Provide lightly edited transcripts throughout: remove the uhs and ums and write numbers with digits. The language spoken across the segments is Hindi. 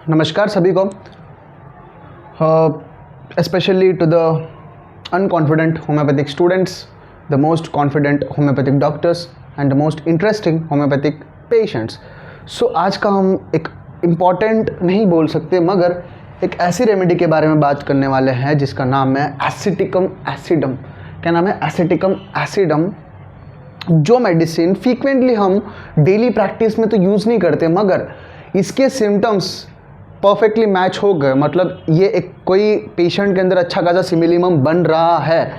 नमस्कार सभी को, specially to the unconfident homeopathic students, the most confident homeopathic doctors and the most interesting homeopathic patients. So आज का हम एक इम्पॉर्टेंट नहीं बोल सकते मगर एक ऐसी रेमेडी के बारे में बात करने वाले हैं जिसका नाम है एसिटिकम एसिडम। क्या नाम है? एसिटिकम एसिडम। जो मेडिसिन फ्रीक्वेंटली हम डेली प्रैक्टिस में तो यूज़ नहीं करते मगर इसके सिम्टम्स परफेक्टली मैच हो गए, मतलब ये एक कोई पेशेंट के अंदर अच्छा खासा सिमिलिमम बन रहा है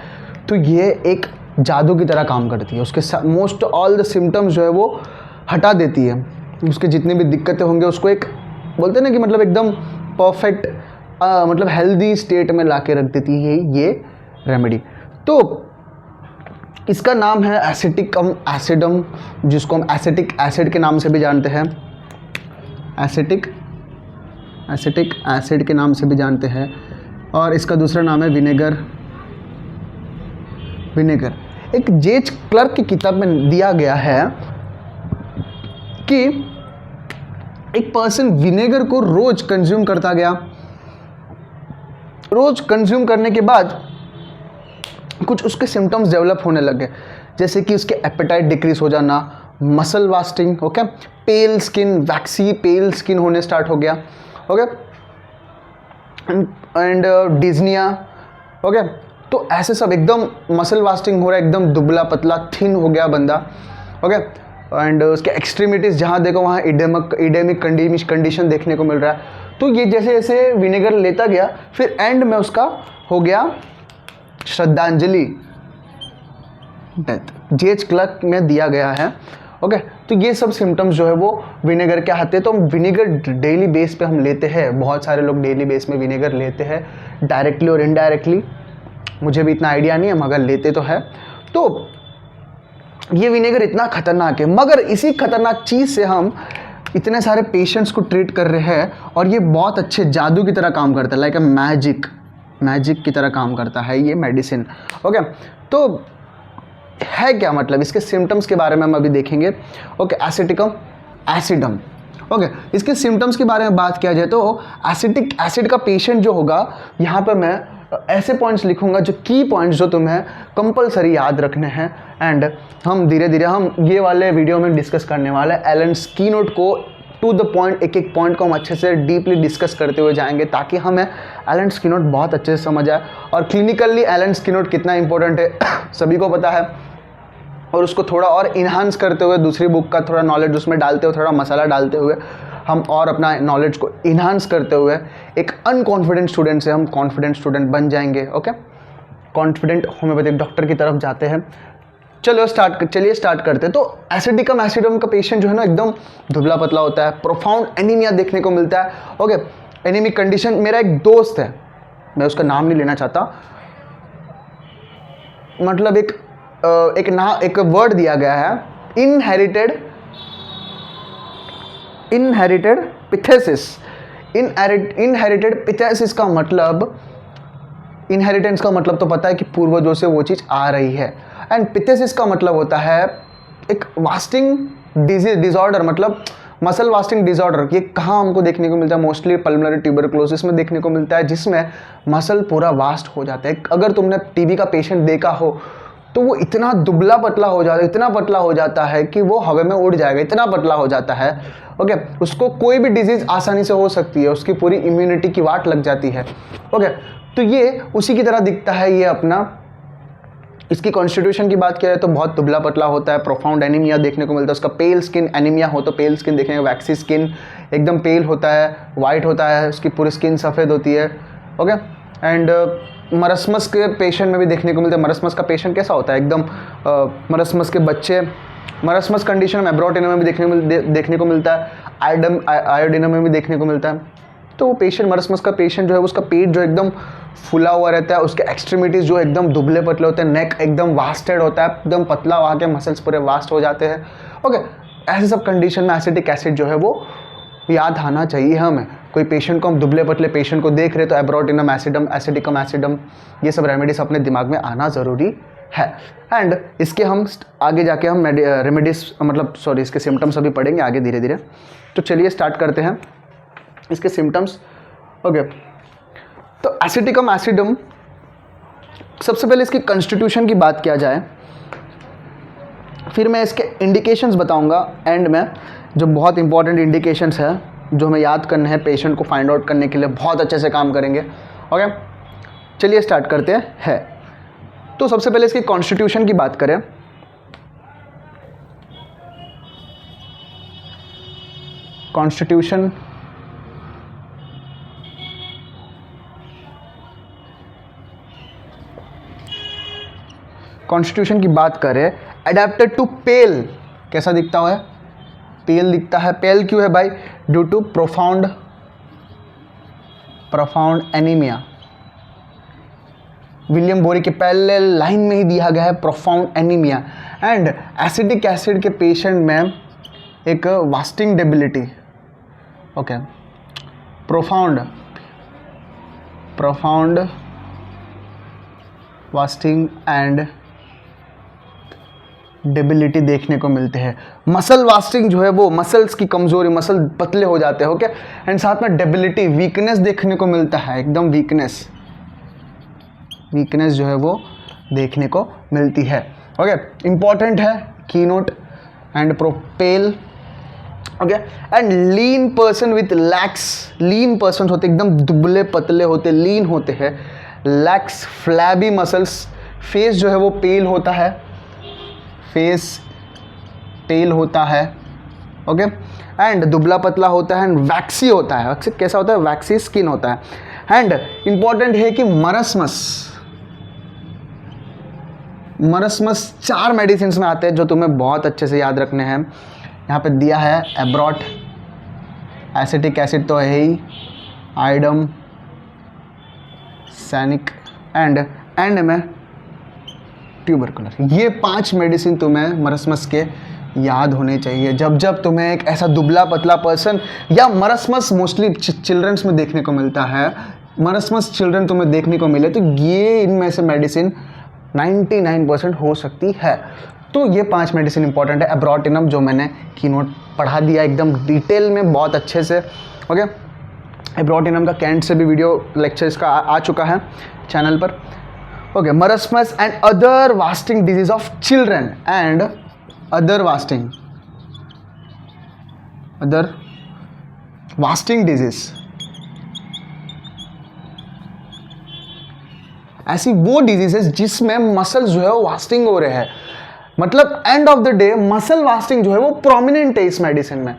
तो ये एक जादू की तरह काम करती है। उसके मोस्ट ऑल द सिम्टम्स जो है वो हटा देती है। उसके जितनी भी दिक्कतें होंगे उसको एक बोलते हैं ना कि मतलब एकदम परफेक्ट मतलब हेल्दी स्टेट में ला के रख देती है ये रेमेडी। तो इसका नाम है एसिटिकम एसिडम, जिसको हम एसिटिक एसिड के नाम से भी जानते हैं। एसिटिक एसिड के नाम से भी जानते हैं और इसका दूसरा नाम है विनेगर। एक जेज क्लर्क की किताब में दिया गया है कि एक पर्सन विनेगर को रोज कंज्यूम करता गया। रोज कंज्यूम करने के बाद कुछ उसके सिम्टम्स डेवलप होने लगे, जैसे कि उसके एपेटाइट डिक्रीज हो जाना, muscle wasting, okay, pale skin, waxy pale skin होने स्टार्ट हो गया, ओके, एंड डिज्निया, ओके। तो ऐसे सब एकदम मसल वास्टिंग हो रहा है, एकदम दुबला पतला थिन हो गया बंदा, ओके। एंड उसके एक्सट्रीमिटीज़ जहाँ देखो वहाँ इडेमिक कंडीशन देखने को मिल रहा है। तो ये जैसे जैसे विनेगर लेता गया फिर एंड में उसका हो गया श्रद्धांजलि, डेथ। जेज क्लर्क में दिया गया है, ओके। तो ये सब सिम्टम्स जो है वो विनेगर के आते हैं। तो हम विनेगर डेली बेस पे हम लेते हैं, बहुत सारे लोग डेली बेस में विनेगर लेते हैं डायरेक्टली और इनडायरेक्टली, मुझे भी इतना आइडिया नहीं है मगर लेते तो है। तो ये विनेगर इतना खतरनाक है मगर इसी खतरनाक चीज़ से हम इतने सारे पेशेंट्स को ट्रीट कर रहे हैं और ये बहुत अच्छे जादू की तरह काम करता है, लाइक अ मैजिक की तरह काम करता है ये मेडिसिन, ओके। तो है क्या मतलब, इसके सिम्टम्स के बारे में हम अभी देखेंगे, ओके। एसिटिकम एसिडम, ओके। इसके सिम्टम्स के बारे में बात किया जाए तो एसिटिक एसिड का पेशेंट जो होगा, यहाँ पर मैं ऐसे पॉइंट्स लिखूंगा जो की पॉइंट्स जो तुम्हें कंपलसरी याद रखने हैं एंड हम धीरे धीरे हम ये वाले वीडियो में डिस्कस करने वाले हैं। एलन स्कीनोट को टू द पॉइंट, एक एक पॉइंट को हम अच्छे से डीपली डिस्कस करते हुए जाएंगे ताकि हमें एलन स्कीनोट बहुत अच्छे से समझ आए और क्लिनिकली एलन स्कीनोट कितना इंपॉर्टेंट है सभी को पता है। और उसको थोड़ा और इन्हांस करते हुए दूसरी बुक का थोड़ा नॉलेज उसमें डालते हुए, थोड़ा मसाला डालते हुए हम और अपना नॉलेज को इन्हांस करते हुए एक अनकॉन्फिडेंट स्टूडेंट से हम कॉन्फिडेंट स्टूडेंट बन जाएंगे, ओके। कॉन्फिडेंट होम्योपैथिक डॉक्टर की तरफ जाते हैं। चलिए स्टार्ट करते हैं। तो एसिटिकम एसिडम का पेशेंट जो है ना एकदम दुबला पतला होता है, प्रोफाउंड एनीमिया देखने को मिलता है, ओके। Anaemic condition. मेरा एक दोस्त है, मैं उसका नाम नहीं लेना चाहता, मतलब एक वर्ड दिया गया है, इनहेरिटेड पिथेसिस। इनहेरिटेड पिथेसिस का मतलब, इनहेरिटेंस का मतलब तो पता है कि पूर्वजों से वो चीज़ आ रही है, एंड पिथेसिस का मतलब होता है एक वास्टिंग डिसऑर्डर, मतलब मसल वास्टिंग डिसऑर्डर। ये कहाँ हमको देखने को मिलता है? मोस्टली पल्मोनरी ट्यूबरकुलोसिस में देखने को मिलता है, जिसमें मसल पूरा वास्ट हो जाता है। अगर तुमने टीबी का पेशेंट देखा हो तो वो इतना दुबला पतला हो जाता है, इतना पतला हो जाता है कि वो हवा में उड़ जाएगा, इतना पतला हो जाता है, ओके। उसको कोई भी डिजीज आसानी से हो सकती है, उसकी पूरी इम्यूनिटी की वाट लग जाती है, ओके। तो ये उसी की तरह दिखता है ये अपना। इसकी कॉन्स्टिट्यूशन की बात किया जाए तो बहुत दुबला पतला होता है, प्रोफाउंड एनीमिया देखने को मिलता है। उसका पेल स्किन, एनीमिया हो तो पेल स्किन देखने को, वैक्सी स्किन, एकदम पेल होता है, वाइट होता है, उसकी पूरी स्किन सफ़ेद होती है, ओके। एंड मरसमस के पेशेंट में भी देखने को मिलता है। मरसमस का पेशेंट कैसा होता है? एकदम मरसमस के बच्चे, मरसमस कंडीशन में एब्रोटिनम में भी देखने को मिलता है, आयोडिनम में भी देखने को मिलता है। तो वो पेशेंट, मरसमस का पेशेंट जो है उसका पेट जो एकदम फुला हुआ रहता है, उसके एक्सट्रीमिटीज़ जो एकदम दुबले पतले होते हैं, नेक एकदम वास्टेड होता है, एकदम पतला, वहाँ के मसल्स पूरे वास्ट हो जाते हैं, ओके। ऐसे सब कंडीशन में एसिटिक एसिड जो है वो याद आना चाहिए हमें। कोई पेशेंट को हम दुबले पतले पेशेंट को देख रहे तो एब्रोटिनम एसिडम, एसिटिकम एसिडम, ये सब रेमेडीज अपने दिमाग में आना ज़रूरी है। एंड इसके हम आगे जाके हम रेमेडीज मतलब इसके सिम्टम्स अभी पढ़ेंगे आगे धीरे धीरे। तो चलिए स्टार्ट करते हैं। इसके सिम्टम्स। ओके, तो एसिटिकम एसिडम, सबसे पहले इसकी कॉन्स्टिट्यूशन की बात किया जाए, फिर मैं इसके इंडिकेशंस बताऊंगा एंड में, जो बहुत इंपॉर्टेंट इंडिकेशंस है जो हमें याद करने हैं पेशेंट को फाइंड आउट करने के लिए, बहुत अच्छे से काम करेंगे। ओके, चलिए स्टार्ट करते हैं। तो सबसे पहले इसकी कॉन्स्टिट्यूशन की बात करें, कॉन्स्टिट्यूशन कॉन्स्टिट्यूशन की बात करें, अडेप्टेड टू पेल, कैसा दिखता है? पेल दिखता है। पेल क्यों है भाई? Due to profound anaemia. William Boericke के पहले लाइन में ही दिया गया है profound anaemia. And acidic acid के पेशेंट में एक wasting debility, okay, profound wasting and debility देखने को मिलते हैं। मसल वास्टिंग जो है वो मसल्स की कमजोरी, मसल पतले हो जाते हैं, ओके, एंड साथ में डेबिलिटी, वीकनेस देखने को मिलता है, एकदम वीकनेस जो है वो देखने को मिलती है। ओके, इंपॉर्टेंट है keynote and propel. Okay, and lean person with lakhs, lean person होते एकदम दुबले पतले होते, लीन होते हैं, लैक्स फ्लैबी मसल्स, फेस जो है वो पेल होता है, फेस पेल होता है। ओके, एंड दुबला पतला होता है एंड वैक्सी होता है। वैक्सी कैसा होता है? वैक्सी स्किन होता है। एंड इंपॉर्टेंट है कि मरसमस 4 मेडिसिन में आते हैं जो तुम्हें बहुत अच्छे से याद रखने हैं। यहाँ पे दिया है एब्रॉट, एसिटिक एसिड तो है ही, आइडम, सैनिक एंड में ट्यूबरकुलर। ये 5 मेडिसिन तुम्हें मरसमस के याद होने चाहिए जब जब तुम्हें एक ऐसा दुबला पतला पर्सन, या मरसमस मोस्टली चिल्ड्रंस में देखने को मिलता है, मरसमस चिल्ड्रन तुम्हें देखने को मिले तो ये इनमें से मेडिसिन 99% हो सकती है। तो ये 5 मेडिसिन इंपॉर्टेंट है। एब्रॉटिनम जो मैंने कीनोट पढ़ा दिया एकदम डिटेल में बहुत अच्छे से। ओके, एब्रॉटिनम का कैंट से भी वीडियो लेक्चर इसका आ चुका है चैनल पर। Okay, marasmus and other wasting disease of children and other wasting disease, ऐसी वो डिजीजेस जिसमें मसल जो है वो वास्टिंग हो रहे हैं, मतलब end of the day muscle wasting जो है वो प्रोमिनेंट है इस मेडिसिन में।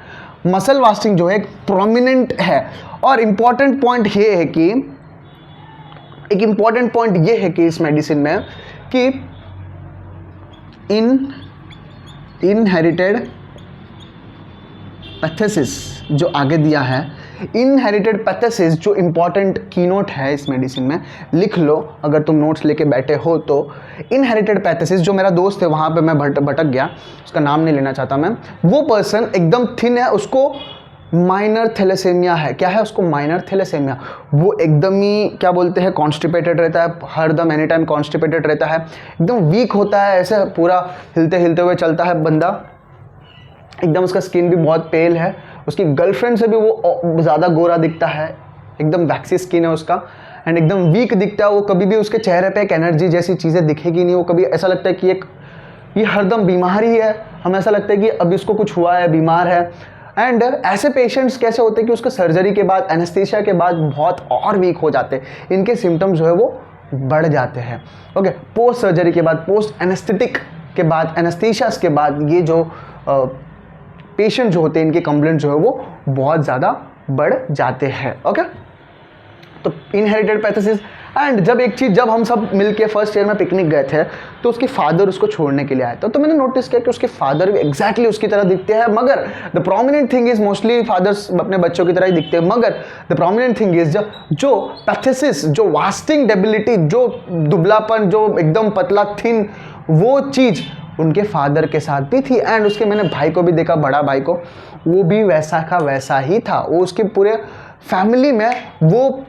मसल वास्टिंग जो है एक प्रोमिनेंट है। और इंपॉर्टेंट पॉइंट ये है कि इस मेडिसिन में कि इनहेरिटेड पैथेसिस जो आगे दिया है, इनहेरिटेड पैथेसिस जो इंपॉर्टेंट कीनोट है इस मेडिसिन में, लिख लो अगर तुम नोट्स लेके बैठे हो तो। इनहेरिटेड पैथेसिस, जो मेरा दोस्त है वहाँ पे मैं भटक गया, उसका नाम नहीं लेना चाहता मैं, वो पर्सन एकदम थिन है, उसको माइनर थैलेसेमिया है। क्या है उसको? Minor thalassaemia. वो एकदम ही क्या बोलते हैं, कॉन्स्टिपेटेड रहता है, हरदम एनी टाइम कॉन्स्टिपेटेड रहता है, एकदम वीक होता है, ऐसे पूरा हिलते हिलते हुए चलता है बंदा, एकदम उसका स्किन भी बहुत पेल है, उसकी गर्लफ्रेंड से भी वो ज़्यादा गोरा दिखता है, एकदम वैक्सी स्किन है उसका, एंड एकदम वीक दिखता है वो। कभी भी उसके चेहरे पे एक एनर्जी जैसी चीज़ें दिखेगी नहीं, वो कभी ऐसा लगता है कि ये हरदम बीमार ही है, हमें ऐसा लगता है कि अभी उसको कुछ हुआ है, बीमार है। एंड ऐसे पेशेंट्स कैसे होते हैं कि उसके सर्जरी के बाद, एनेस्थीसिया के बाद बहुत और वीक हो जाते हैं, इनके सिम्टम्स जो है वो बढ़ जाते हैं। ओके, पोस्ट सर्जरी के बाद, पोस्ट एनेस्थेटिक के बाद, एनेस्थीसियास के बाद ये जो पेशेंट जो होते हैं इनके कंप्लेंट जो है वो बहुत ज़्यादा बढ़ जाते हैं। ओके, तो इनहेरिटेड पैथोसिस। एंड जब हम सब मिलके फर्स्ट ईयर में पिकनिक गए थे तो उसके फादर उसको छोड़ने के लिए आए थे, तो मैंने नोटिस किया कि उसके फादर भी एग्जैक्टली उसकी तरह दिखते हैं, मगर the prominent thing is mostly fathers अपने बच्चों की तरह ही दिखते हैं, मगर द प्रोमिनेंट थिंग इज जो पैथेसिस, जो वास्टिंग डेबिलिटी, जो दुबलापन, जो एकदम पतला थिन, वो चीज़ उनके फादर के साथ भी थी। एंड उसके मैंने भाई को भी देखा, बड़ा भाई को, वो भी वैसा का वैसा ही था। वो उसके पूरे फैमिली में वो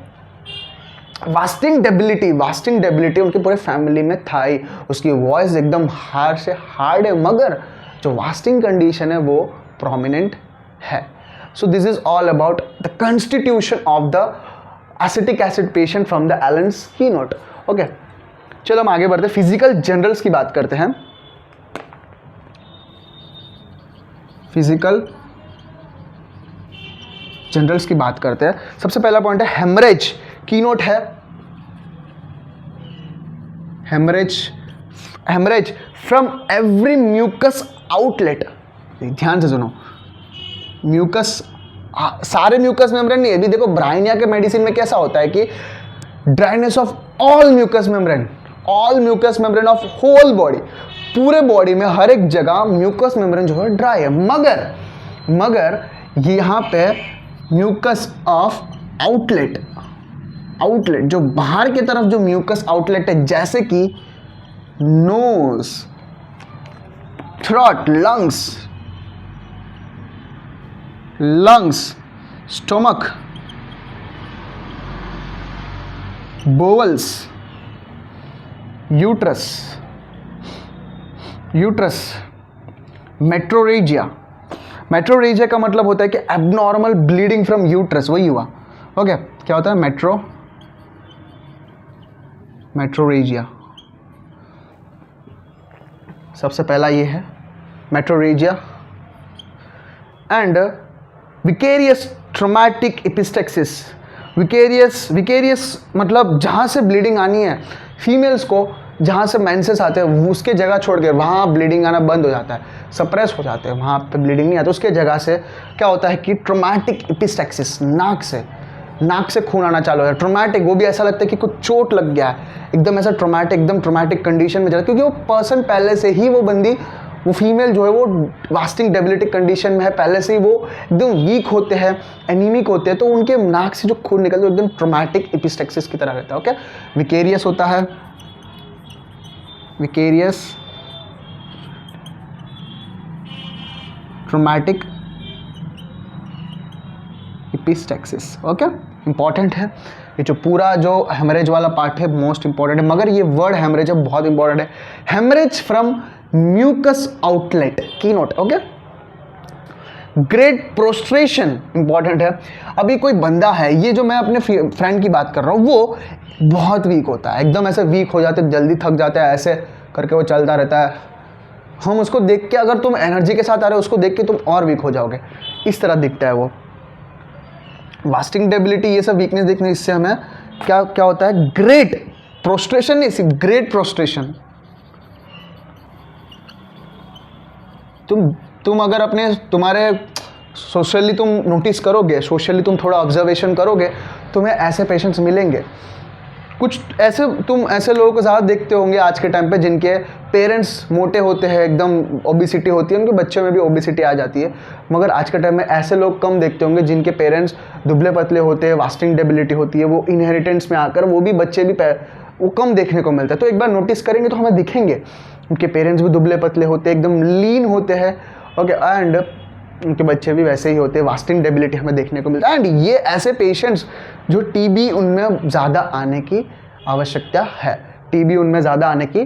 वास्टिंग डेबिलिटी उनके पूरे फैमिली में था ही। उसकी वॉइस एकदम हार्ड है, मगर जो वास्टिंग कंडीशन है वो प्रोमिनेंट है। So this is all about the constitution of the acetic acid patient from the Allen's keynote. Okay, चलो हम आगे बढ़ते हैं, फिजिकल जनरल्स की बात करते हैं. फिजिकल जनरल्स की बात करते हैं. सबसे पहला पॉइंट है हेमरेज. कीनोट है haemorrhage from every mucous outlet. ध्यान से सुनो, म्यूकस सारे म्यूकस मेम्ब्रेन नहीं है. अभी देखो ब्राइनिया के मेडिसिन में कैसा होता है कि dryness of all mucous membrane of whole body, पूरे बॉडी में हर एक जगह म्यूकस मेम्ब्रेन जो है ड्राई है. मगर यहाँ पे म्यूकस ऑफ आउटलेट जो बाहर की तरफ जो म्यूकस आउटलेट है, जैसे कि nose, throat, lungs, stomach, bowels, uterus, metrorrhagia का मतलब होता है कि एबनॉर्मल ब्लीडिंग फ्रॉम यूट्रस. वही हुआ. ओके, क्या होता है मेट्रोरेजिया. सबसे पहला ये है metrorrhagia. And vicarious traumatic epistaxis. Vicarious मतलब जहाँ से ब्लीडिंग आनी है फीमेल्स को, जहाँ से मेंसेस आते हैं उसके जगह छोड़ के वहाँ ब्लीडिंग आना बंद हो जाता है, सप्रेस हो जाते हैं, वहाँ पे ब्लीडिंग नहीं आता. उसके जगह से क्या होता है कि ट्रॉमेटिक एपिस्टेक्सिस, नाक से खून आना चालू है. ट्रॉमेटिक, वो भी ऐसा लगता है कि कुछ चोट लग गया है, एकदम ऐसा ट्रॉमेटिक कंडीशन में चला, क्योंकि वो पर्सन पहले से ही, वो फीमेल जो है वो वास्टिंग डेबिलिटिक कंडीशन में है, पहले से ही वो एकदम वीक होते हैं, एनीमिक होते हैं, तो उनके नाक से जो खून निकलता है एकदम ट्रॉमेटिक एपिस्टेक्सिस की तरह रहता है. ओके, विकेरियस होता है, vicarious traumatic epistaxis. Okay, important है ये जो पूरा जो हेमरेज वाला पार्ट है, मोस्ट इंपॉर्टेंट है. मगर ये वर्ड हेमरेज है बहुत इंपॉर्टेंट है. हेमरेज फ्रॉम म्यूकस आउटलेट, की note. Okay, great prostration important है. अभी कोई बंदा है, ये जो मैं अपने फ्रेंड की बात कर रहा हूँ, वो बहुत वीक होता है, एकदम ऐसे वीक हो जाते, जल्दी थक जाता है, ऐसे करके वो चलता रहता है. हम उसको देख के, अगर तुम एनर्जी के साथ आ रहे हो, उसको देख के तुम और वीक हो जाओगे, इस तरह दिखता है वो. वास्टिंग डेबिलिटी, ये सब वीकनेस देखने, इससे हमें क्या होता है, ग्रेट प्रोस्ट्रेशन, नहीं सिर्फ ग्रेट प्रोस्ट्रेशन. तुम अगर तुम्हारे सोशली तुम नोटिस करोगे, सोशली तुम थोड़ा ऑब्जर्वेशन करोगे, तुम्हें ऐसे पेशेंट्स मिलेंगे. कुछ तुम ऐसे लोगों को ज़्यादा देखते होंगे आज के टाइम पे जिनके पेरेंट्स मोटे होते हैं, एकदम ओबिसिटी होती है, उनके बच्चों में भी ओबिसिटी आ जाती है. मगर आज के टाइम में ऐसे लोग कम देखते होंगे जिनके पेरेंट्स दुबले पतले होते हैं, वास्टिंग डेबिलिटी होती है, वो इनहेरिटेंस में आकर वो भी बच्चे भी वो कम देखने को मिलता है. तो एक बार नोटिस करेंगे तो हमें दिखेंगे उनके पेरेंट्स भी दुबले पतले होते हैं, एकदम लीन होते हैं. ओके, एंड उनके बच्चे भी वैसे ही होते हैं, वास्टिंग डेबिलिटी हमें देखने को मिलता है. एंड ये ऐसे पेशेंट्स जो टीबी उनमें ज़्यादा आने की आवश्यकता है, टीबी उनमें ज़्यादा आने की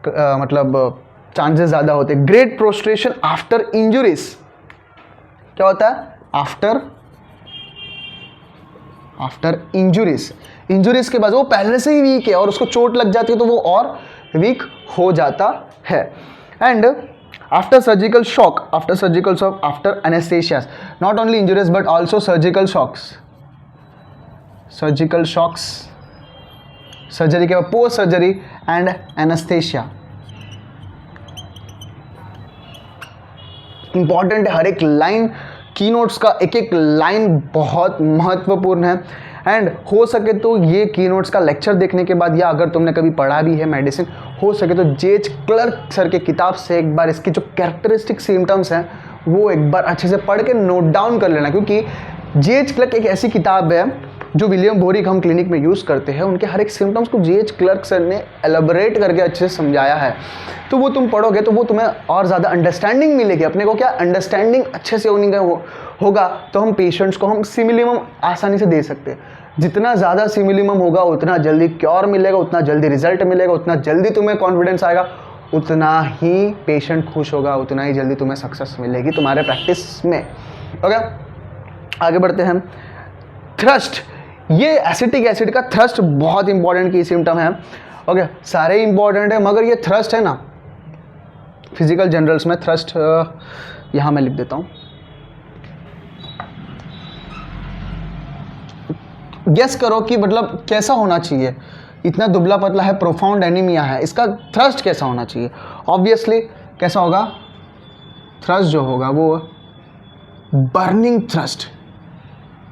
मतलब चांसेस ज़्यादा होते हैं. ग्रेट प्रोस्ट्रेशन आफ्टर इंजुरीज, क्या होता है, आफ्टर इंजुरीज के बाद वो पहले से ही वीक है और उसको चोट लग जाती है तो वो और वीक हो जाता है. And after surgical shock, after anaesthesia, not only injuries but also surgical shocks, surgery के बाद post surgery and anaesthesia. Important है हर एक लाइन, कीनोट्स का एक एक लाइन बहुत महत्वपूर्ण है. एंड हो सके तो ये कीनोट्स का लेक्चर देखने के बाद, या अगर तुमने कभी पढ़ा भी है मेडिसिन, हो सके तो जेएच क्लर्क सर के किताब से एक बार इसकी जो कैरेक्टरिस्टिक सिम्टम्स हैं वो एक बार अच्छे से पढ़ के नोट डाउन कर लेना, क्योंकि जेएच क्लर्क एक ऐसी किताब है जो विलियम बोरिक हम क्लिनिक में यूज़ करते हैं, उनके हर एक सिम्टम्स को जेएच क्लर्क सर ने एलेबोरेट करके अच्छे से समझाया है. तो वो तुम पढ़ोगे तो वो तुम्हें और ज़्यादा अंडरस्टैंडिंग मिलेगी. अपने को क्या अंडरस्टैंडिंग अच्छे से होगा तो हम पेशेंट्स को हम सिमिलिमम आसानी से दे सकते हैं. जितना ज़्यादा सिमिलिमम होगा उतना जल्दी क्योर मिलेगा, उतना जल्दी रिजल्ट मिलेगा, उतना जल्दी तुम्हें कॉन्फिडेंस आएगा, उतना ही पेशेंट खुश होगा, उतना ही जल्दी तुम्हें सक्सेस मिलेगी तुम्हारे प्रैक्टिस में. ओके, आगे बढ़ते हैं। थ्रस्ट, ये एसिटिक एसिड का थ्रस्ट बहुत इंपॉर्टेंट की सिम्टम है। ओके, सारे इंपॉर्टेंट है मगर ये थ्रस्ट है ना, फिजिकल जनरल्स में थ्रस्ट यहाँ मैं लिख देता हूँ। गेस करो कि मतलब कैसा होना चाहिए, इतना दुबला पतला है, प्रोफाउंड एनीमिया है, इसका थ्रस्ट कैसा होना चाहिए? ऑब्वियसली कैसा होगा? थ्रस्ट जो होगा वो बर्निंग थ्रस्ट,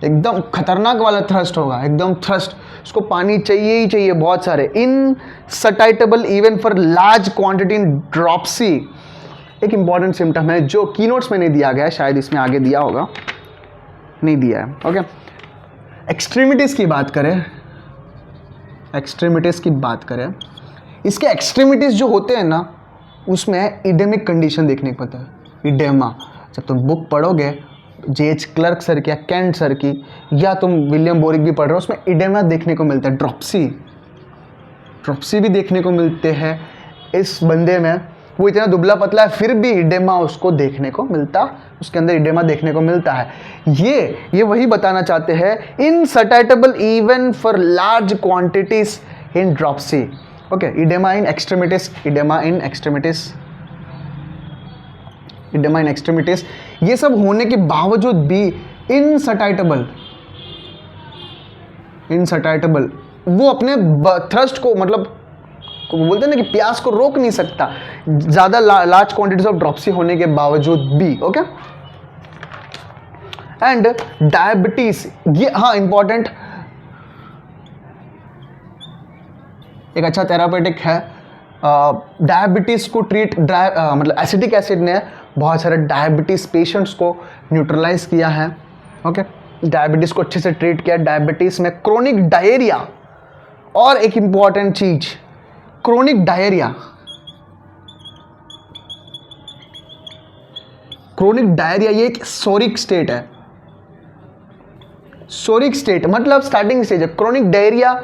एकदम खतरनाक वाला थ्रस्ट होगा, एकदम थ्रस्ट, उसको पानी चाहिए ही चाहिए बहुत सारे। Insatiable even for large quantity इन ड्रॉप्सी, एक इंपॉर्टेंट सिम्टम है जो कीनोट्स में नहीं दिया गया है, शायद इसमें आगे दिया होगा, नहीं दिया है। ओके, एक्सट्रीमिटीज़ की बात करें, एक्सट्रीमिटीज़ की बात करें, इसके एक्सट्रीमिटीज़ जो होते हैं ना उसमें इडेमिक कंडीशन देखने को मिलता है। इडेमा, जब तुम बुक पढ़ोगे J.H. क्लर्क सर की या कैंट सर की, या तुम विलियम बोरिक भी पढ़ रहे हो, उसमें इडेमा देखने को मिलता है। ड्रॉप्सी भी देखने को मिलते हैं इस बंदे में। वो इतना दुबला पतला है फिर भी इडेमा उसको देखने को मिलता, उसके अंदर इडेमा देखने को मिलता है। ये वही बताना चाहते हैं, insatiable even for large quantities इन dropsy. Okay, oedema in extremities, oedema in extremities, oedema in extremities, ये सब होने के बावजूद भी इनसटाइटेबल वो अपने थ्रस्ट को, मतलब बोलते हैं ना कि प्यास को रोक नहीं सकता, ज़्यादा लार्ज क्वांटिटीज ऑफ ड्रॉप्सी होने के बावजूद भी। ओके, एंड डायबिटीज, ये हाँ इंपॉर्टेंट, एक अच्छा थेरापेटिक है डायबिटीज को ट्रीट, मतलब एसिटिक एसिड ने बहुत सारे डायबिटीज पेशेंट्स को न्यूट्रलाइज किया है। ओके, डायबिटीज को अच्छे से ट्रीट किया। डायबिटीज में क्रोनिक डायरिया, और एक इंपॉर्टेंट चीज, क्रोनिक डायरिया, ये एक सोरिक स्टेट है। सोरिक स्टेट मतलब स्टार्टिंग स्टेज है। क्रोनिक डायरिया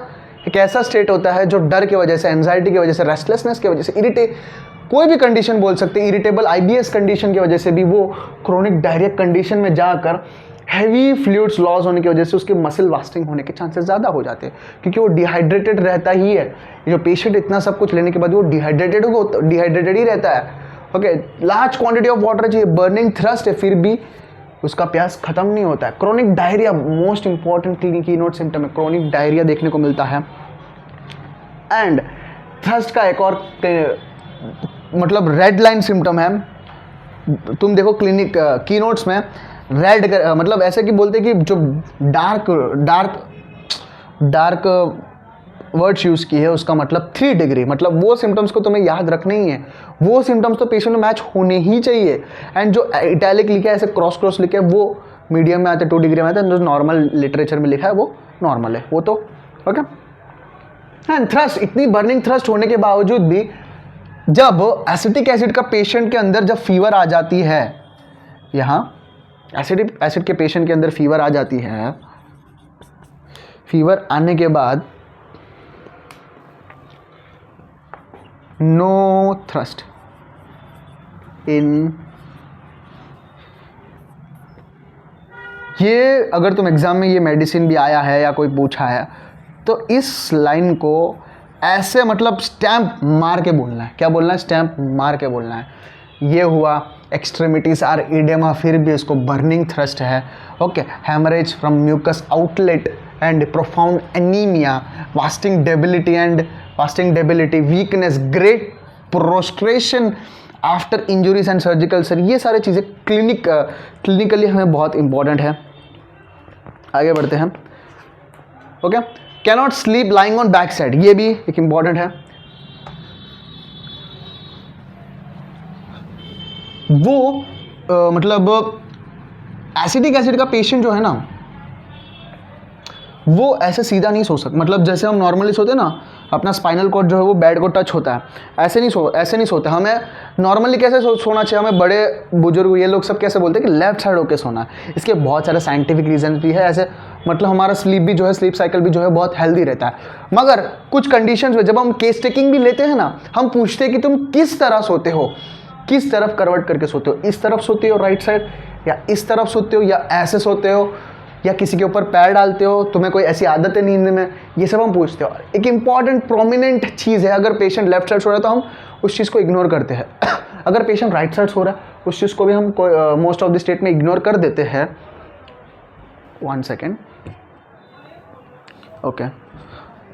एक ऐसा स्टेट होता है जो डर की वजह से, एंजाइटी की वजह से, रेस्टलेसनेस की वजह से, कोई भी कंडीशन बोल सकते हैं, इरिटेबल IBS कंडीशन की वजह से भी वो क्रोनिक डायरिया कंडीशन में जाकर हैवी फ्लूइड्स लॉस होने की वजह से उसके मसल वास्टिंग होने के चांसेस ज़्यादा हो जाते हैं, क्योंकि वो डिहाइड्रेटेड रहता ही है। ये जो पेशेंट इतना सब कुछ लेने के बाद वो डिहाइड्रेटेड ही रहता है। Okay, large quantity of water चाहिए, बर्निंग थ्रस्ट है, फिर भी उसका प्यास खत्म नहीं होता है। Chronic diarrhoea most important keynote symptom है, क्रोनिक डायरिया देखने को मिलता है। एंड थ्रस्ट का एक और मतलब रेड लाइन सिम्टम है, तुम देखो क्लिनिक कीनोट्स में रेड मतलब ऐसे कि बोलते हैं कि जो डार्क वर्ड्स यूज़ की है उसका मतलब 3 डिग्री, मतलब वो सिम्टम्स को तुम्हें याद रखना ही है, वो सिम्टम्स तो पेशेंट में मैच होने ही चाहिए। एंड जो इटैलिक लिखा है, ऐसे क्रॉस लिखा है, वो मीडियम में आते हैं, 2 डिग्री में आते हैं, जो नॉर्मल लिटरेचर में लिखा है वो नॉर्मल है, वो तो ओके। एंड थ्रस्ट, इतनी बर्निंग थ्रस्ट होने के बावजूद भी जब एसिटिक एसिड का पेशेंट के अंदर जब फीवर आ जाती है, यहाँ एसिडिक एसिड के पेशेंट के अंदर फीवर आ जाती है, फीवर आने के बाद नो थ्रस्ट इन, ये अगर तुम एग्जाम में ये मेडिसिन भी आया है या कोई पूछा है तो इस लाइन को ऐसे मतलब स्टैंप मार के बोलना है। क्या बोलना है? स्टैंप मार के बोलना है। ये हुआ एक्सट्रीमिटीज आर इडेमा, फिर भी इसको बर्निंग थ्रस्ट है। Okay, haemorrhage from mucous outlet and profound anaemia, wasting debility, weakness, great prostration after injuries and surgical. Sir ये सारी चीज़ें क्लिनिकली हमें बहुत इंपॉर्टेंट है। आगे बढ़ते हैं। Okay, cannot sleep lying on back side, ये भी एक इंपॉर्टेंट है। वो मतलब एसिडिक एसिड का पेशेंट जो है ना, वो ऐसे सीधा नहीं सो सकता। मतलब जैसे हम नॉर्मली सोते हैं ना, अपना स्पाइनल कॉर्ड जो है वो बेड को टच होता है, ऐसे नहीं सोते। हमें नॉर्मली कैसे सोना चाहिए? हमें बड़े बुजुर्ग ये लोग सब कैसे बोलते हैं कि लेफ्ट साइड होकर सोना है। इसके बहुत सारे साइंटिफिक रीजन भी है। ऐसे मतलब हमारा स्लीप भी जो है, स्लीप साइकिल भी जो है बहुत हेल्दी रहता है। मगर कुछ कंडीशंस में जब हम केस टेकिंग भी लेते हैं ना, हम पूछते हैं कि तुम किस तरह सोते हो, किस तरफ करवट करके सोते हो, इस तरफ सोते हो राइट साइड या इस तरफ सोते हो या ऐसे सोते हो या किसी के ऊपर पैर डालते हो, तुम्हें कोई ऐसी आदत है नींद में, ये सब हम पूछते हो। एक इंपॉर्टेंट प्रोमिनेंट चीज़ है, अगर पेशेंट लेफ्ट साइड सो रहा है तो हम उस चीज़ को इग्नोर करते हैं। अगर पेशेंट राइट साइड सो रहा है उस चीज़ को भी हम मोस्ट ऑफ द स्टेट में इग्नोर कर देते हैं। 1 second, okay,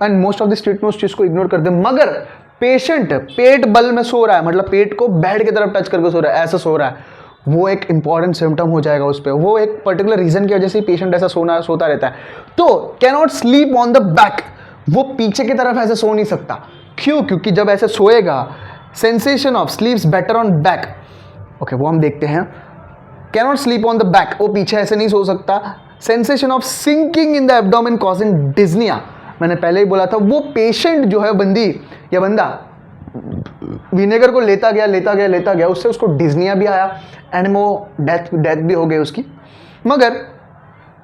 and most of the state में उस चीज़ को इग्नोर कर दे। मगर पेशेंट पेट बल में सो रहा है, मतलब पेट को बेड की तरफ टच करके सो रहा है, ऐसा सो रहा है, वो एक इंपॉर्टेंट सिम्टम हो जाएगा उस पर। वो एक पर्टिकुलर रीजन की वजह से पेशेंट ऐसा सोता रहता है। तो can not sleep on the back, वो पीछे की तरफ ऐसे सो नहीं सकता। क्यों? क्योंकि जब ऐसे सोएगा sensation of sleeps better on back, okay, वो हम देखते हैं। Can not sleep on the back, वो पीछे ऐसे नहीं सो सकता। Sensation of sinking in the abdomen causing dyspnoea, मैंने पहले ही बोला था, वो पेशेंट जो है बंदी या बंदा विनेगर को लेता गया, उससे उसको डिज्निया भी आया एंड वो डेथ भी हो गई उसकी। मगर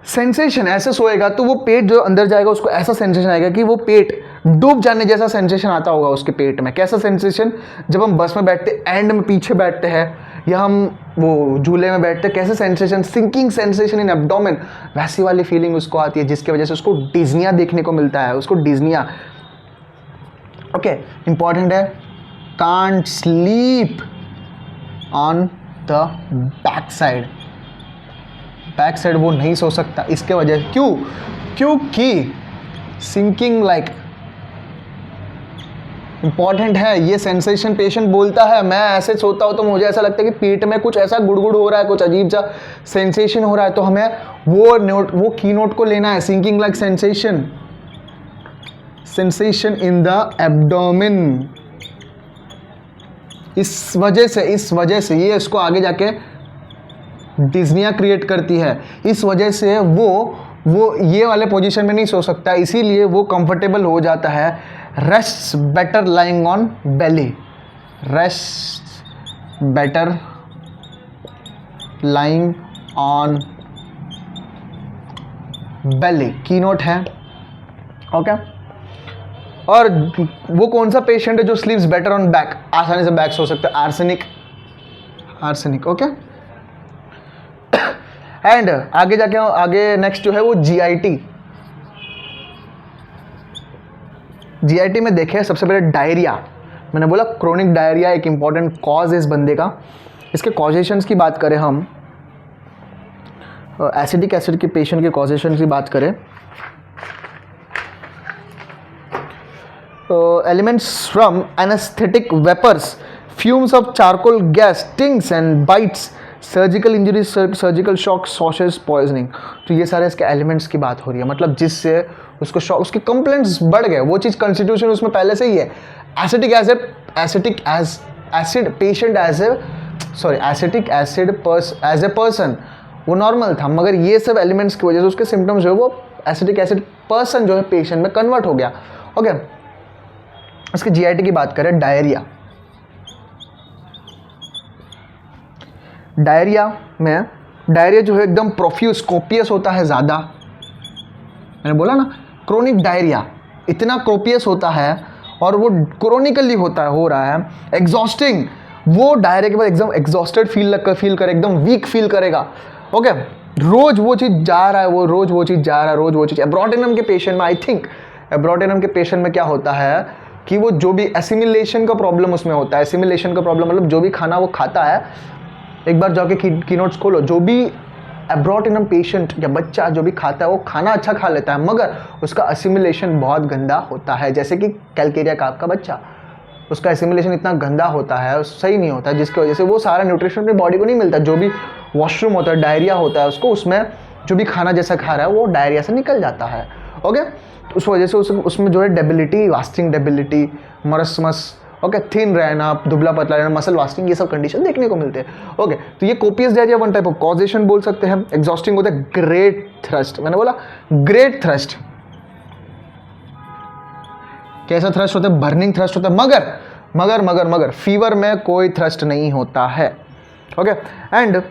सेंसेशन ऐसे सोएगा तो वो पेट जो अंदर जाएगा उसको ऐसा सेंसेशन आएगा कि वो पेट डूब जाने जैसा सेंसेशन आता होगा उसके पेट में। कैसा सेंसेशन? जब हम बस में बैठते एंड में पीछे बैठते हैं या हम वो झूले में बैठते, कैसे sensation, sinking sensation in abdomen, वैसी वाली फीलिंग उसको आती है, जिसकी वजह से उसको डिज्निया देखने को मिलता है, उसको डिज्निया। ओके, इंपॉर्टेंट है, can't sleep on the back side, वो नहीं सो सकता इसके वजह। क्यों? क्योंकि सिंकिंग लाइक इंपॉर्टेंट है ये सेंसेशन। पेशेंट बोलता है मैं ऐसे सोता हूँ तो मुझे ऐसा लगता है कि पेट में कुछ ऐसा गुड़गुड़ हो रहा है, कुछ अजीब सा सेंसेशन हो रहा है, तो हमें वो की नोट को लेना है, sinking like sensation in the abdomen. इस वजह से ये इसको आगे जाके डिज्निया क्रिएट करती है। इस वजह से वो ये वाले पोजीशन में नहीं सो सकता, इसीलिए वो कंफर्टेबल हो जाता है। Rest better lying on belly, rest better lying on belly, key note है। ओके, और वो कौन सा पेशेंट है जो स्लीप्स बेटर ऑन बैक, आसानी से बैक सो सकता है? आर्सेनिक। ओके, एंड आगे नेक्स्ट जो है वो जीआईटी में देखें सबसे पहले डायरिया। मैंने बोला क्रोनिक डायरिया एक इंपॉर्टेंट कॉज है इस बंदे का। इसके कॉजेशंस की बात करें हम, एसिडिक एसिड के पेशेंट के कॉजेशन की बात करें, elements from anaesthetic vapours, fumes of charcoal gas, stings and bites, surgical injuries, surgical shock, sausages, poisoning. तो ये सारे इसके एलिमेंट्स की बात हो रही है, मतलब जिससे उसको शॉक, उसके कंप्लेंट्स बढ़ गए। वो चीज़ कंस्टिट्यूशन उसमें पहले से ही है। एसिडिक एज ए पर्सन वो नॉर्मल था, मगर ये सब एलिमेंट्स की वजह से उसके सिम्टम्स जो है वो एसिडिक एसिड पर्सन जो है पेशेंट में कन्वर्ट हो गया। ओके, इसके जीआईटी की बात करें, डायरिया जो है एकदम प्रोफ्यूज कोपियस होता है ज़्यादा। मैंने बोला ना क्रोनिक डायरिया इतना कोपियस होता है और वो क्रोनिकली हो रहा है। एग्जॉस्टिंग, वो डायरिया के बाद एकदम एग्जॉस्टेड फील करे, एकदम वीक फील करेगा। ओके, रोज वो चीज़ जा रहा है। एब्रोटिनम के पेशेंट में, आई थिंक एब्रोटिनम के पेशेंट में क्या होता है कि वो जो भी एसिमिलेशन का प्रॉब्लम उसमें होता है। एसिमिलेशन का प्रॉब्लम मतलब जो भी खाना वो खाता है, एक बार जाके की नोट्स खोलो, जो भी एब्रोटिनम पेशेंट या बच्चा जो भी खाता है वो खाना अच्छा खा लेता है, मगर उसका एसिमिलेशन बहुत गंदा होता है। जैसे कि कैलकेरिया का आपका बच्चा, उसका एसिमिलेशन इतना गंदा होता है, सही नहीं होता, जिसकी वजह से वो सारा न्यूट्रिशन अपनी बॉडी को नहीं मिलता। जो भी वॉशरूम होता है, डायरिया होता है उसको, उसमें जो भी खाना जैसा खा रहा है वो डायरिया से निकल जाता है। ओके, तो उस वजह से उसमें जो है debility, wasting debility, marasmus, okay, thin रहना, दुबला पतला रहना, मसल वास्टिंग, ये सब कंडीशन देखने को मिलते हैं। ओके, तो ये copious diarrhoea one type of causation बोल सकते हैं। एग्जॉस्टिंग होता है ग्रेट थ्रस्ट, मैंने बोला ग्रेट थ्रस्ट। कैसा थ्रस्ट होता है? बर्निंग थ्रस्ट होता है, मगर फीवर में कोई थ्रस्ट नहीं होता है। ओके, एंड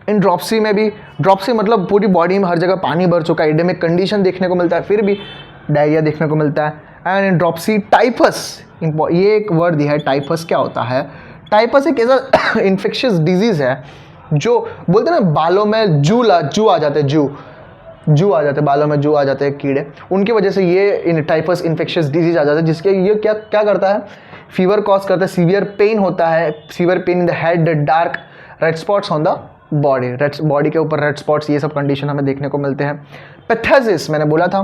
इन ड्रॉप्सी में भी, ड्रॉप्सी मतलब पूरी बॉडी में हर जगह पानी भर चुका है, एडेमिक कंडीशन देखने को मिलता है, फिर भी डायरिया देखने को मिलता है। एंड इन ड्रॉप्सी टाइफस, ये एक वर्ड दिया है, टाइफस क्या होता है? टाइफस एक ऐसा इन्फेक्शियस डिजीज़ है जो बोलते हैं ना बालों में जू आ जाते हैं, जू आ जाते हैं, बालों में जू आ जाते हैं कीड़े, उनकी वजह से ये टाइफस इन्फेक्शियस डिजीज आ जाता है, जिसके ये क्या क्या करता है, फीवर कॉज करता है, सीवियर पेन होता है, severe pain in the head, dark red spots on the body, body के ऊपर रेड स्पॉट्स, ये सब कंडीशन हमें देखने को मिलते हैं। पिथेसिस मैंने बोला था,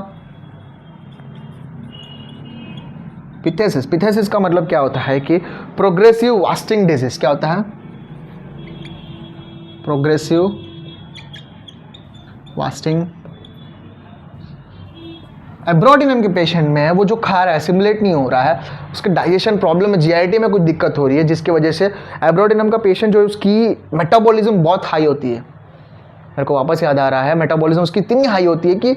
पिथेसिस का मतलब क्या होता है कि प्रोग्रेसिव वास्टिंग डिजीज, क्या होता है, प्रोग्रेसिव वास्टिंग। एब्रोडिनम के पेशेंट में वो जो खा रहा है सिमुलेट नहीं हो रहा है, उसके डाइजेशन प्रॉब्लम है, जीआईटी में कुछ दिक्कत हो रही है, जिसकी वजह से एब्रोडिनम का पेशेंट जो है उसकी मेटाबॉलिज्म बहुत हाई होती है। मेरे को वापस याद आ रहा है, मेटाबॉलिज्म उसकी इतनी हाई होती है कि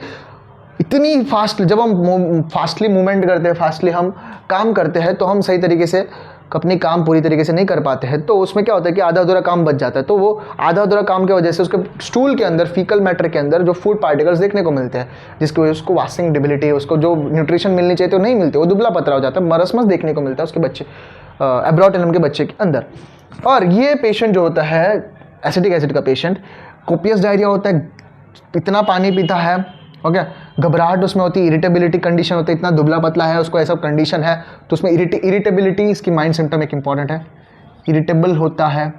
इतनी फास्ट, जब हम फास्टली मूवमेंट करते हैं, फास्टली हम काम करते हैं, तो हम सही तरीके से अपनी काम पूरी तरीके से नहीं कर पाते हैं, तो उसमें क्या होता है कि आधा अधूरा काम बच जाता है। तो वो आधा अधूरा काम की वजह से उसके स्टूल के अंदर, फीकल मैटर के अंदर जो फूड पार्टिकल्स देखने को मिलते हैं, जिसकी वजह से उसको वास्टिंग डिबिलिटी, उसको जो न्यूट्रिशन मिलनी चाहिए तो नहीं मिलती, वो दुबला पतला हो जाता है, मरसमस देखने को मिलता है उसके बच्चे, एब्रोटिनम के बच्चे के अंदर। और ये पेशेंट जो होता है एसिटिक एसिड का पेशेंट, कोपियस डायरिया होता है, इतना पानी पीता है, ओके, घबराहट उसमें होती है, इरिटेबिलिटी कंडीशन होती है, इतना दुबला पतला है, उसको ऐसा कंडीशन है, तो उसमें इरिटेबिलिटी इसकी माइंड सिम्टम एक इंपॉर्टेंट है, इरिटेबल होता है,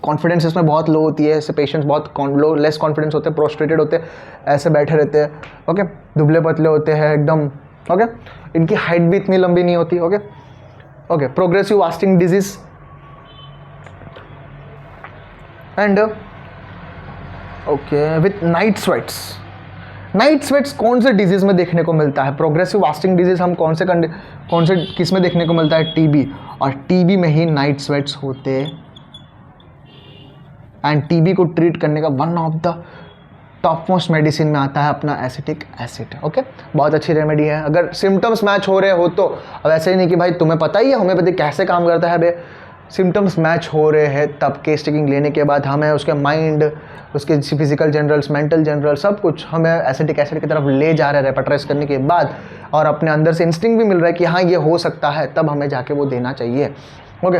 कॉन्फिडेंस इसमें बहुत लो होती है, ऐसे पेशेंट्स बहुत लो, लेस कॉन्फिडेंस होते हैं, प्रोस्ट्रेटेड होते हैं, ऐसे बैठे रहते हैं, ओके, दुबले पतले होते हैं एकदम, ओके, इनकी हाइट भी इतनी लंबी नहीं होती, okay okay. Progressive wasting disease and okay with night sweats. Night sweats कौन से डिजीज में देखने को मिलता है? प्रोग्रेसिव वास्टिंग डिजीज हम कौन से किस में देखने को मिलता है? टीबी, और टीबी में ही नाइट स्वेट्स होते, एंड टीबी को ट्रीट करने का one of the top most medicine में आता है अपना एसिटिक एसिड, ओके, बहुत अच्छी रेमेडी है अगर सिम्टम्स मैच हो रहे हो तो। अब ऐसे ही नहीं कि भाई तुम्हें पता ही है होम्योपैथी कैसे काम करता है, बे सिम्टम्स मैच हो रहे हैं तब केस टेकिंग लेने के बाद हमें उसके माइंड, उसके फिजिकल जनरल्स, मेंटल जनरल, सब कुछ हमें एसिटिक एसिड की तरफ ले जा रहे हैं रेपेट्राइज करने के बाद, और अपने अंदर से इंस्टिंक्ट भी मिल रहा है कि हाँ ये हो सकता है, तब हमें जाके वो देना चाहिए, okay.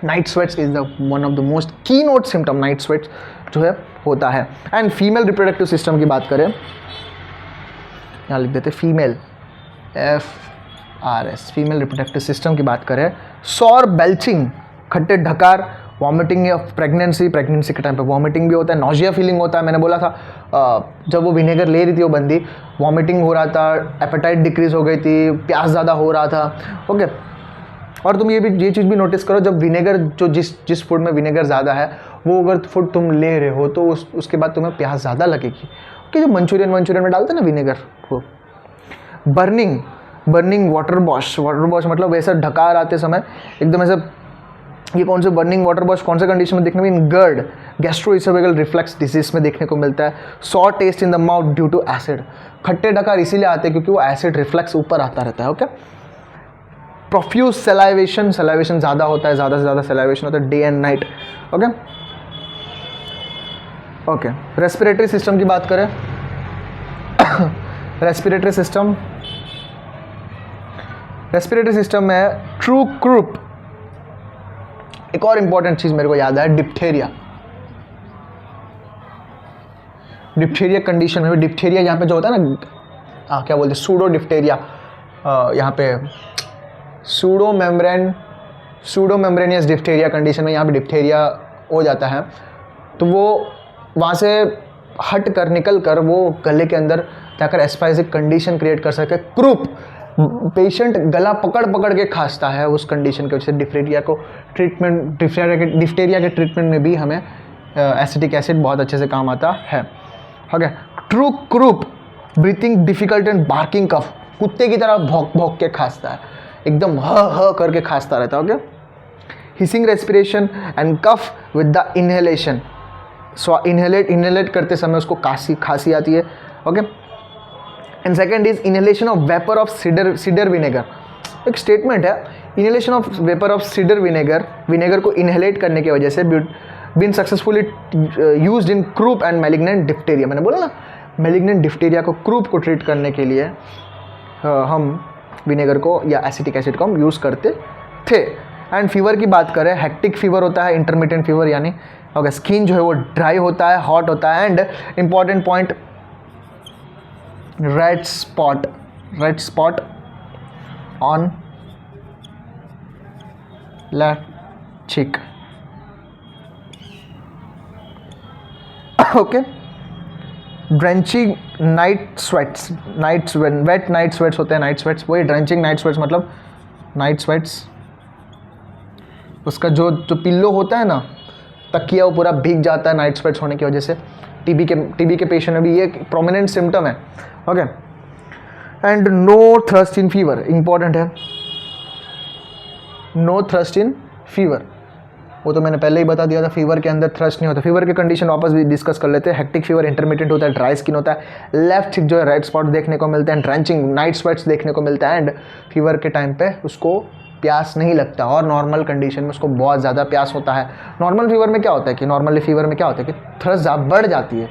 Night sweats is the one of the most की नोट सिम्टम, नाइट स्वेट्स जो है होता है। एंड फीमेल रिप्रोडक्टिव सिस्टम की बात करें, यहाँ लिख देते female, FRS, female reproductive system की बात करें, सौर, बेल्चिंग, खट्टे ढकार, वॉमिटिंग या प्रेगनेंसी के टाइम पे वॉमिटिंग भी होता है, नॉजिया फीलिंग होता है। मैंने बोला था जब वो विनेगर ले रही थी वो बंदी, वॉमिटिंग हो रहा था, एपेटाइट डिक्रीज हो गई थी, प्यास ज़्यादा हो रहा था, ओके। और तुम ये चीज़ भी नोटिस करो, जब विनेगर जो जिस फूड में विनेगर ज़्यादा है वो अगर फूड तुम ले रहे हो तो उसके बाद तुम्हें प्यास ज़्यादा लगेगी, कि जो मंचूरियन में डालते हैं ना विनेगर, वो बर्निंग वाटर वॉश मतलब वैसा ढकार आते समय एकदम ऐसा, ये कौन से बर्निंग वाटर वॉश कौन से कंडीशन में देखने में? In GERD, gastroesophageal reflux disease में देखने को मिलता है। Sour taste in the mouth due to acid, खट्टे ढकार इसीलिए आते हैं क्योंकि वो एसिड रिफ्लक्स ऊपर आता रहता है, ओके। प्रोफ्यूज सलाइवेशन ज़्यादा होता है, ज़्यादा से ज़्यादा सलाइवेशन होता है day and night, okay okay. Respiratory system की बात करें, रेस्पिरेटरी सिस्टम में ट्रू क्रूप, एक और इंपॉर्टेंट चीज़ मेरे को याद है, डिप्थेरिया कंडीशन में, डिप्थेरिया यहाँ पे जो होता है ना, क्या बोलते हैं, सूडो डिप्थेरिया, यहाँ पे सूडो मेम्ब्रेनियस डिप्थेरिया कंडीशन में यहाँ पे डिप्थेरिया हो जाता है, तो वो वहाँ से हट कर निकल कर वो गले के अंदर जाकर एस्पाइजिक कंडीशन क्रिएट कर सके। क्रूप, पेशेंट गला पकड़ के खांसता है उस कंडीशन की वजह से। डिप्थेरिया के ट्रीटमेंट में भी हमें एसिटिक एसिड बहुत अच्छे से काम आता है, okay. True croup, breathing difficult and barking cough, कुत्ते की तरह भौंक के खांसता है, एकदम ह करके खांसता रहता है, okay. Hissing respiration and cough with the inhalation, so inhalate करते समय उसको खांसी आती है, okay. And second is inhalation of vapour of cider vinegar, एक स्टेटमेंट है, inhalation of vapour of cider vinegar को इनहेलेट करने की वजह से been successfully used in croup and malignant diphtheria. मैंने बोला ना, मैलिग्नेंट डिप्थेरिया को, क्रूप को ट्रीट करने के लिए हम विनेगर को या एसिटिक एसिड को हम यूज़ करते थे। एंड फीवर की बात करें, हेक्टिक फीवर होता है, इंटरमिटेंट फीवर यानी ओके स्किन जो है वो ड्राई होता है, हॉट होता है, and important point red spot on left cheek. Okay, drenching night sweats, wet night sweats होते हैं, नाइट स्वेट्स, वही ड्रेंचिंग नाइट स्वेट्स मतलब नाइट स्वेट्स, उसका जो पिल्लो होता है ना, तकिया, वो पूरा भीग जाता है नाइट स्वेट्स होने की वजह से। टीबी के पेशेंट में भी ये प्रोमिनेंट सिम्टम है। Okay, and no thirst in fever, important है, नो थ्रस्ट इन फीवर, वो तो मैंने पहले ही बता दिया था, फीवर के अंदर थ्रस्ट नहीं होता। फीवर के कंडीशन वापस भी डिस्कस कर लेते हैं। हेक्टिक फीवर इंटरमीडिएट होता है, ड्राई स्किन होता है, लेफ्ट चिक जो है रेड स्पॉट देखने को मिलते हैं, ड्रेंचिंग नाइट स्वेट्स देखने को मिलता है, एंड फीवर के टाइम पे उसको प्यास नहीं लगता, और नॉर्मल कंडीशन में उसको बहुत ज़्यादा प्यास होता है। नॉर्मल फीवर में क्या होता है कि नॉर्मली फीवर में क्या होता है कि थ्रस्ट बढ़ जाती है,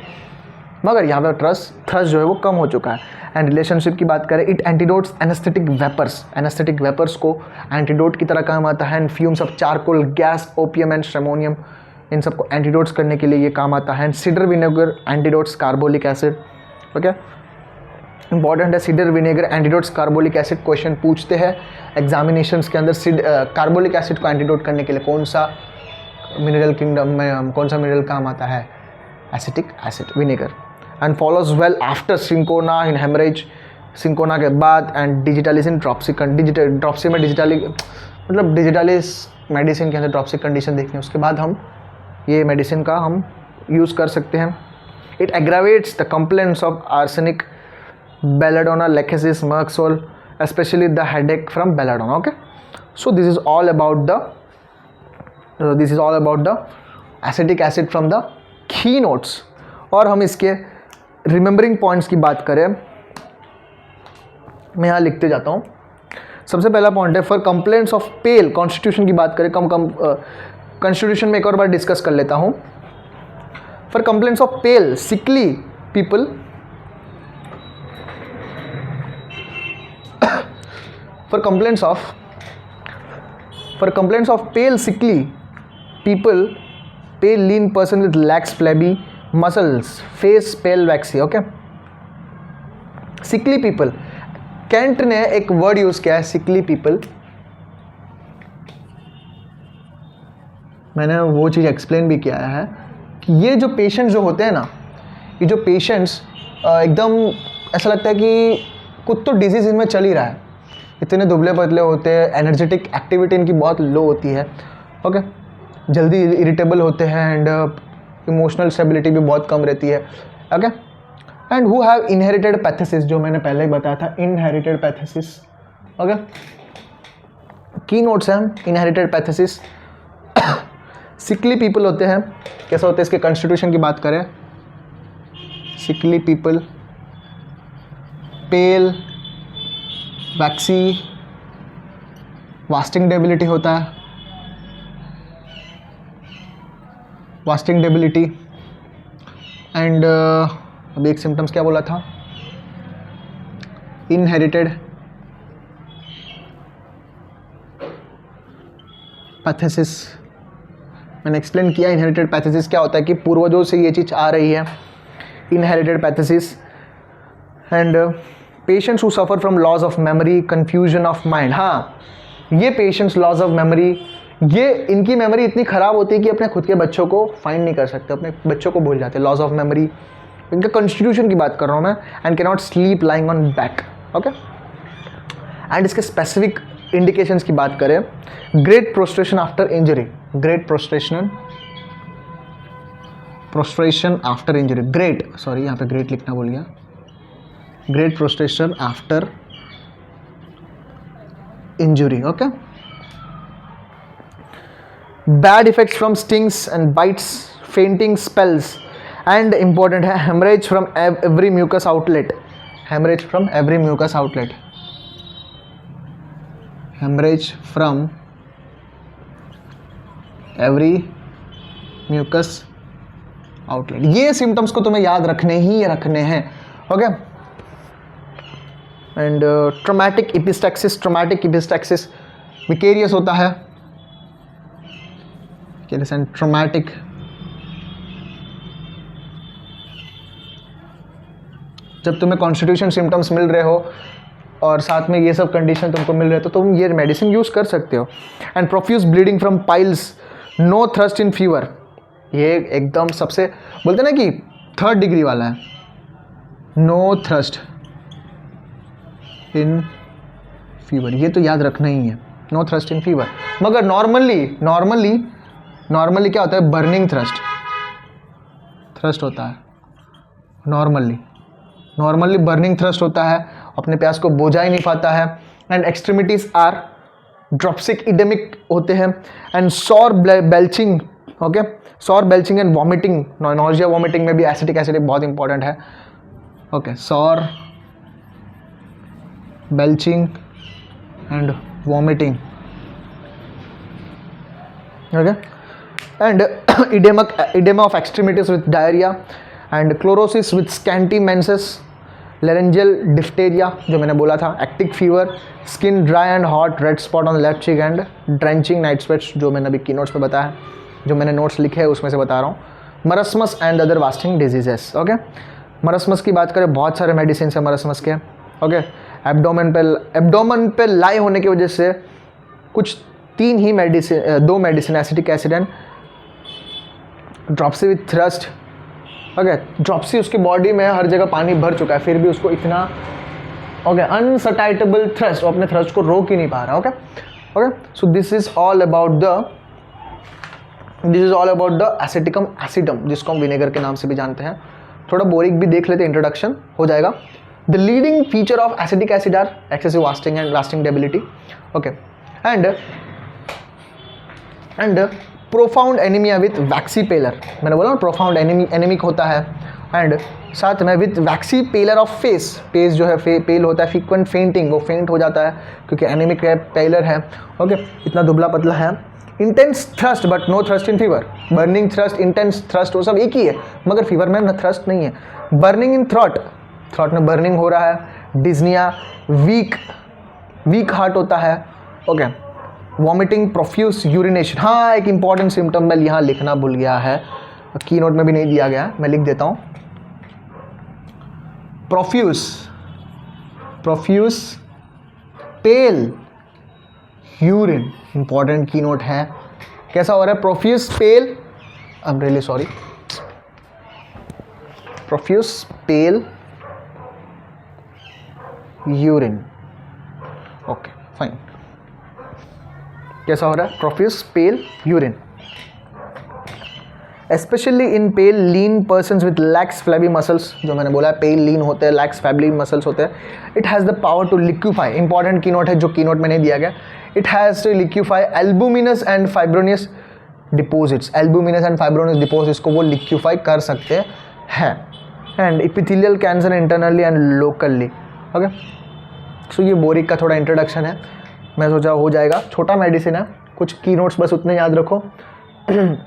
मगर यहाँ पर थ्रस्ट जो है वो कम हो चुका है। एंड रिलेशनशिप की बात करें, इट एंटीडोट्स एनेस्थेटिक वेपर्स को एंटीडोट की तरह काम आता है, and fumes of charcoal gas, opium and stramonium, इन सबको एंटीडोट्स करने के लिए ये काम आता है। And cider vinegar antidotes carbolic acid. Okay, important है, cider vinegar antidotes carbolic acid, question पूछते हैं एग्जामिनेशंस के अंदर। कार्बोलिक एसिड को एंटीडोट करने के लिए कौन सा मिनरल किंगडम में कौन सा मिनरल काम आता है? Acetic acid, vinegar. And follows well after cinchona in haemorrhage, cinchona के बाद, and digitalis in dropsic, dropsy में डिजिटालिस मेडिसिन के अंदर ड्रॉप्सिक कंडीशन देखनी है, उसके बाद हम ये मेडिसिन का हम यूज़ कर सकते हैं। It aggravates the complaints of arsenic, belladonna, lachesis, merc sol, especially the headache from belladonna. Okay, so this is all about the acetic acid from the keynotes. और हम इसके रिमेंबरिंग पॉइंट्स की बात करें, मैं यहाँ लिखते जाता हूँ। सबसे पहला पॉइंट है, for complaints of pale, constitution की बात करें, कॉन्स्टिट्यूशन में एक और बार डिस्कस कर लेता हूँ। For complaints of pale sickly people, for complaints of pale sickly people, pale lean person with lax flabby muscles, face pale waxy. Okay, sickly people, Kent ने एक वर्ड यूज किया है, sickly people। मैंने वो चीज़ एक्सप्लेन भी किया है कि ये जो पेशेंट्स जो होते हैं ना, ये जो पेशेंट्स एकदम ऐसा लगता है कि कुछ तो डिजीज़ इनमें चल ही रहा है, इतने दुबले पतले होते हैं, एनर्जेटिक एक्टिविटी इनकी बहुत लो होती है। ओके, जल्दी इरिटेबल होते हैं, एंड इमोशनल स्टेबिलिटी भी बहुत कम रहती है। Okay, and who have inherited phthisis, जो मैंने पहले ही बताया था, inherited phthisis. Okay, key notes हैं इनहेरिटेड पैथेसिस। सिकली पीपल होते हैं, कैसा होता है, इसके कॉन्स्टिट्यूशन की बात करें, सिकली पीपल, पेल, वैक्सी, वास्टिंग डेबिलिटी होता है, वास्टिंग डेबिलिटी, एंड अभी एक सिम्टम्स क्या बोला था, इनहेरिटेड पैथेसिस। मैंने एक्सप्लेन किया इनहेरिटेड पैथेसिस क्या होता है, कि पूर्वजों से ये चीज़ आ रही है, inherited phthisis. And patients who suffer from loss of memory, confusion of mind. हाँ, ये पेशेंट्स लॉस ऑफ मेमोरी, ये इनकी मेमोरी इतनी ख़राब होती है कि अपने खुद के बच्चों को फाइंड नहीं कर सकते, अपने बच्चों को भूल जाते हैं, लॉस ऑफ मेमोरी। इनका कॉन्स्टिट्यूशन की बात कर रहा हूँ मैं, and can not sleep lying on back. Okay, and इसके स्पेसिफिक इंडिकेशंस की बात करें, great prostration after injury, great prostration after injury, great, sorry यहाँ पे ग्रेट लिखना भूल गया, great prostration after injury. Okay, bad effects from stings and bites, fainting, spells, and important है, haemorrhage from every mucous outlet, haemorrhage from every mucous outlet, haemorrhage from every mucous outlet. ये सिम्टम्स को तुम्हें याद रखने हैं। Okay, and traumatic epistaxis, vicarious होता है, एंड ट्रॉमेटिक, जब तुम्हें कॉन्स्टिट्यूशन सिम्टम्स मिल रहे हो और साथ में ये सब कंडीशन तुमको मिल रहे हो तो तुम ये मेडिसिन यूज़ कर सकते हो। And profuse bleeding from piles, no thirst in fever, ये एकदम सबसे बोलते ना कि 3rd डिग्री वाला है, नो थ्रस्ट इन फीवर, ये तो याद रखना ही है, नो थ्रस्ट इन फीवर। मगर नॉर्मली क्या होता है, बर्निंग थ्रस्ट होता है, नॉर्मली बर्निंग थ्रस्ट होता है, अपने प्यास को बुझा ही नहीं पाता है। And extremities are dropsic oedemic होते हैं and sour belching, okay, sour belching and vomiting, nausea vomiting में भी एसिटिक एसिड बहुत इंपॉर्टेंट है, okay, sour belching and vomiting, okay, and edema of extremities with diarrhea and chlorosis with scanty menses, laryngeal diphtheria जो मैंने बोला था, hectic fever, skin dry and hot, red spot on left cheek and drenching night sweats जो मैंने अभी की नोट्स पे बताया, जो मैंने नोट्स लिखे हैं उसमें से बता रहा हूँ। Marasmus and other wasting diseases, okay, marasmus की बात करें, बहुत सारे मेडिसिन है मरसमस के, ओके, एब्डोमेन पे लाई होने की वजह से कुछ 2 medicine acetic acid and dropsy with thrust, okay, dropsy उसकी बॉडी में हर जगह पानी भर चुका है फिर भी उसको इतना, ओके, अनसटाइटेबल थ्रस्ट, वो अपने थ्रस्ट को रोक ही नहीं पा रहा, okay, so this is all about the एसिटिकम एसिडम, जिसको हम विनेगर के नाम से भी जानते हैं। थोड़ा बोरिक भी देख लेते, इंट्रोडक्शन हो जाएगा। The leading feature of acetic acid are excessive wasting and lasting debility, okay, and profound anaemia with waxy pallor, मैंने बोला ना प्रोफाउंड एनीमिक होता है, एंड साथ में विथ वैक्सी पेलर ऑफ फेस जो है पेल होता है, फ्रीक्वेंट फेंटिंग, वो फेंट हो जाता है क्योंकि एनीमिक है, पेलर है, ओके, इतना दुबला पतला है। Intense thirst but no thirst in fever, burning thirst, intense thirst, वो सब एक ही है मगर फीवर में थ्रस्ट नहीं है। बर्निंग इन थ्रॉट में बर्निंग हो रहा है। डिज्निया, वीक हार्ट होता है, ओके, वॉमिटिंग, प्रोफ्यूज यूरिनेशन, हाँ एक इंपॉर्टेंट सिम्टम मैं यहाँ लिखना भूल गया है, की नोट में भी नहीं दिया गया, मैं लिख देता हूँ। प्रोफ्यूज पेल यूरिन, इंपॉर्टेंट की नोट है। कैसा हो रहा है, profuse pale, I am really sorry, profuse pale urine, okay fine. कैसा हो रहा है, profuse pale urine, specially in pale lean persons with lax flabby muscles, जो मैंने बोला है पेल लीन होते हैं, लैक्स फ्लैबी मसल्स होते हैं। It has the power to liquefy, important की नोट है जो की नोट में नहीं दिया गया, it has to liquefy albuminous and fibrinous deposits, albuminous and fibrinous deposits को वो लिक्विफाई कर सकते हैं। And epithelial cancer internally and locally, okay, so ये बोरिक का थोड़ा इंट्रोडक्शन है, मैं सोचा हो जाएगा, छोटा मेडिसिन है, कुछ की नोट्स बस उतने याद रखो।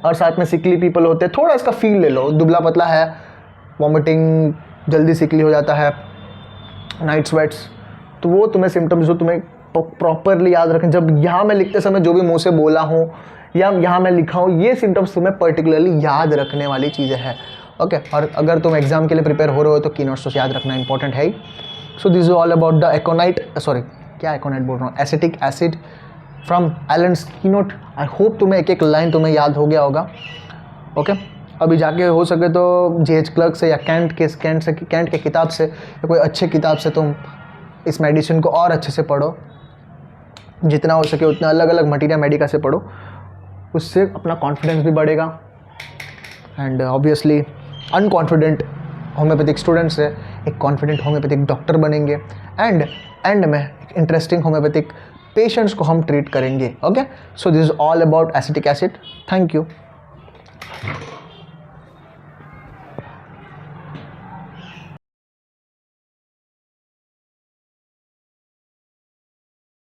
और साथ में सिकली पीपल होते हैं, थोड़ा इसका फील ले लो, दुबला पतला है, वॉमिटिंग, जल्दी सिकली हो जाता है, नाइट स्वेट्स, तो वो तुम्हें सिम्टम्स जो तुम्हें प्रॉपरली याद रखें। जब यहाँ मैं लिखते समय जो भी मुंह से बोला हूँ या यहाँ मैं लिखा हूँ, ये सिम्टम्स तुम्हें पर्टिकुलरली याद रखने वाली चीज़ें हैं, ओके। और अगर तुम एग्जाम के लिए प्रिपेयर हो रहे हो तो की नोट्स तो याद रखना इंपॉर्टेंट है ही। So this is all about the aconite बोल रहा हूँ, acetic acid from Allen's key note. I hope तुम्हें एक लाइन तुम्हें याद हो गया होगा, ओके। अभी जाके हो सके तो JH क्लर्क से या कैंट के किताब से या कोई अच्छे किताब से तुम इस मेडिसिन को और अच्छे से पढ़ो, जितना हो सके उतना अलग अलग मटीरिया मेडिका से पढ़ो, उससे अपना कॉन्फिडेंस भी बढ़ेगा। And obviously unconfident homeopathic students से एक कॉन्फिडेंट होम्योपैथिक डॉक्टर बनेंगे, एंड में इंटरेस्टिंग होम्योपैथिक पेशेंट्स को हम ट्रीट करेंगे, okay. So this is all about acetic acid. Thank you.